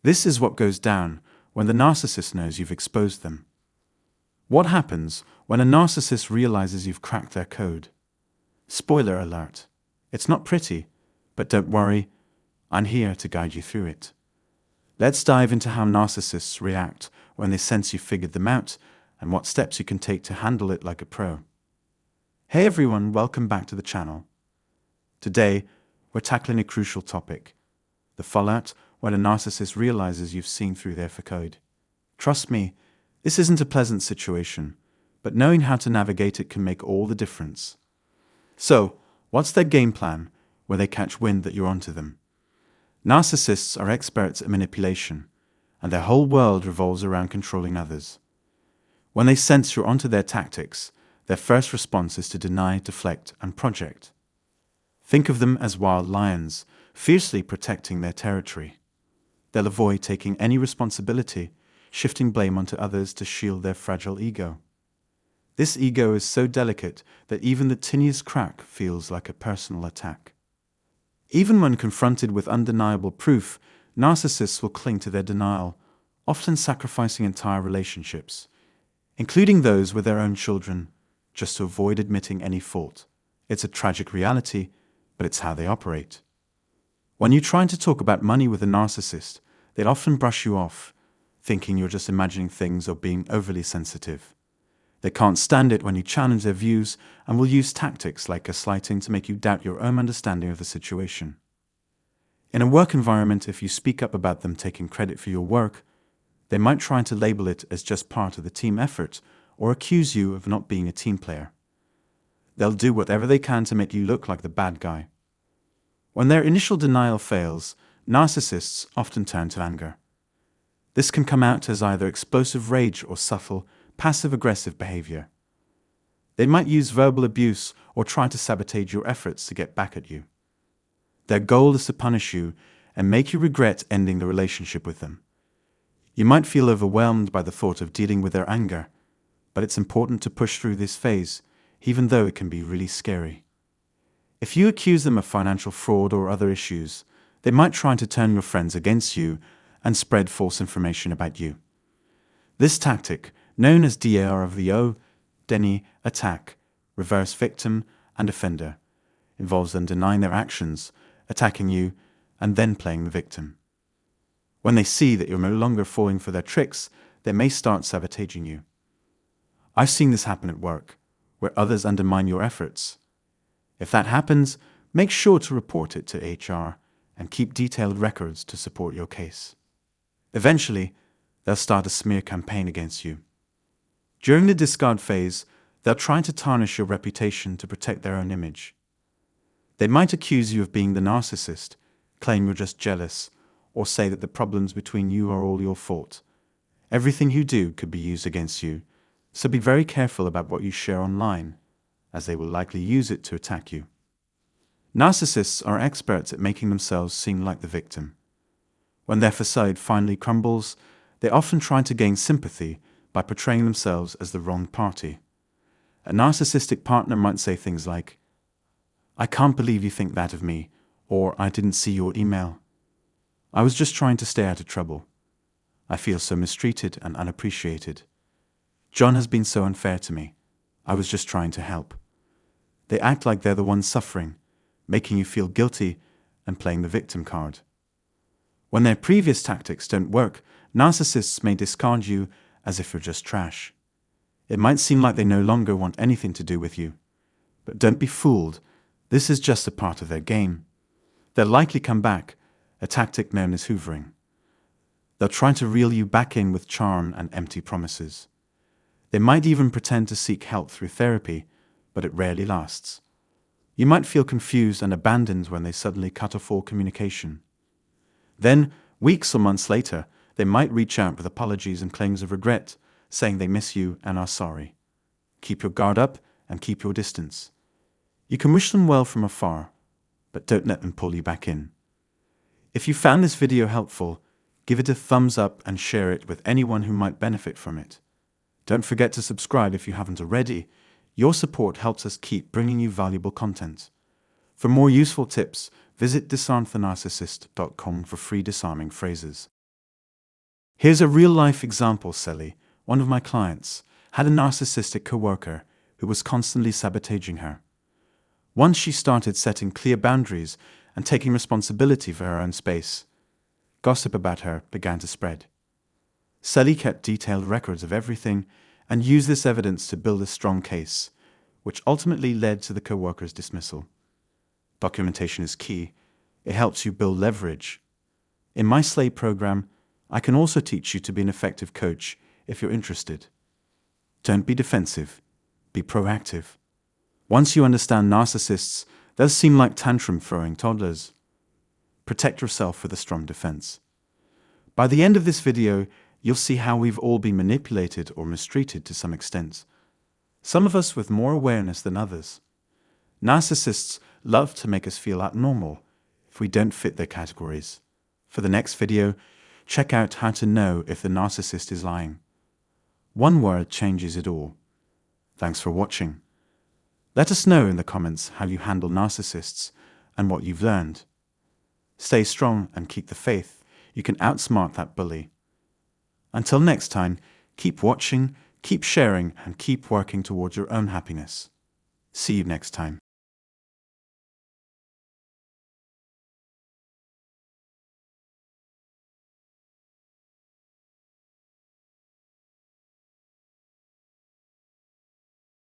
This is what goes down when the narcissist knows you've exposed them. What happens when a narcissist realizes you've cracked their code? Spoiler alert. It's not pretty, but don't worry, I'm here to guide you through it. Let's dive into how narcissists react when they sense you've figured them out and what steps you can take to handle it like a pro. Hey everyone, welcome back to the channel. Today, we're tackling a crucial topic: the fallout when a narcissist realizes you've seen through their facade. Trust me, this isn't a pleasant situation, but knowing how to navigate it can make all the difference. So, what's their game plan when they catch wind that you're onto them? Narcissists are experts at manipulation, and their whole world revolves around controlling others. When they sense you're onto their tactics, their first response is to deny, deflect, and project. Think of them as wild lions, fiercely protecting their territory. They'll avoid taking any responsibility, shifting blame onto others to shield their fragile ego. This ego is so delicate that even the tiniest crack feels like a personal attack. Even when confronted with undeniable proof, narcissists will cling to their denial, often sacrificing entire relationships, including those with their own children, just to avoid admitting any fault. It's a tragic reality, but it's how they operate. When you're trying to talk about money with a narcissist, they'll often brush you off, thinking you're just imagining things or being overly sensitive. They can't stand it when you challenge their views and will use tactics like gaslighting to make you doubt your own understanding of the situation. In a work environment, if you speak up about them taking credit for your work, they might try to label it as just part of the team effort or accuse you of not being a team player. They'll do whatever they can to make you look like the bad guy. When their initial denial fails, narcissists often turn to anger. This can come out as either explosive rage or subtle, passive-aggressive behavior. They might use verbal abuse or try to sabotage your efforts to get back at you. Their goal is to punish you and make you regret ending the relationship with them. You might feel overwhelmed by the thought of dealing with their anger, but it's important to push through this phase, even though it can be really scary. If you accuse them of financial fraud or other issues, they might try to turn your friends against you and spread false information about you. This tactic, known as DARVO, Deny, Attack, Reverse Victim, and Offender, involves them denying their actions, attacking you, and then playing the victim. When they see that you're no longer falling for their tricks, they may start sabotaging you. I've seen this happen at work, where others undermine your efforts. If that happens, make sure to report it to HR and keep detailed records to support your case. Eventually, they'll start a smear campaign against you. During the discard phase, they'll try to tarnish your reputation to protect their own image. They might accuse you of being the narcissist, claim you're just jealous, or say that the problems between you are all your fault. Everything you do could be used against you, so be very careful about what you share online, as they will likely use it to attack you. Narcissists are experts at making themselves seem like the victim. When their facade finally crumbles, they often try to gain sympathy by portraying themselves as the wrong party. A narcissistic partner might say things like, "I can't believe you think that of me," or "I didn't see your email. I was just trying to stay out of trouble. I feel so mistreated and unappreciated. John has been so unfair to me. I was just trying to help." They act like they're the ones suffering, making you feel guilty and playing the victim card. When their previous tactics don't work, narcissists may discard you as if you're just trash. It might seem like they no longer want anything to do with you. But don't be fooled, this is just a part of their game. They'll likely come back, a tactic known as hoovering. They'll try to reel you back in with charm and empty promises. They might even pretend to seek help through therapy, but it rarely lasts. You might feel confused and abandoned when they suddenly cut off all communication. Then, weeks or months later, they might reach out with apologies and claims of regret, saying they miss you and are sorry. Keep your guard up and keep your distance. You can wish them well from afar, but don't let them pull you back in. If you found this video helpful, give it a thumbs up and share it with anyone who might benefit from it. Don't forget to subscribe if you haven't already. Your support helps us keep bringing you valuable content. For more useful tips, visit disarmthenarcissist.com for free disarming phrases. Here's a real-life example. Sally, one of my clients, had a narcissistic coworker who was constantly sabotaging her. Once she started setting clear boundaries and taking responsibility for her own space, gossip about her began to spread. Sally kept detailed records of everything and used this evidence to build a strong case, which ultimately led to the coworker's dismissal. Documentation is key. It helps you build leverage. In my Slay program, I can also teach you to be an effective coach if you're interested. Don't be defensive. Be proactive. Once you understand narcissists, they'll seem like tantrum-throwing toddlers. Protect yourself with a strong defense. By the end of this video, you'll see how we've all been manipulated or mistreated to some extent. Some of us with more awareness than others. Narcissists love to make us feel abnormal if we don't fit their categories. For the next video, check out how to know if the narcissist is lying. One word changes it all. Thanks for watching. Let us know in the comments how you handle narcissists and what you've learned. Stay strong and keep the faith. You can outsmart that bully. Until next time, keep watching, keep sharing, and keep working towards your own happiness. See you next time.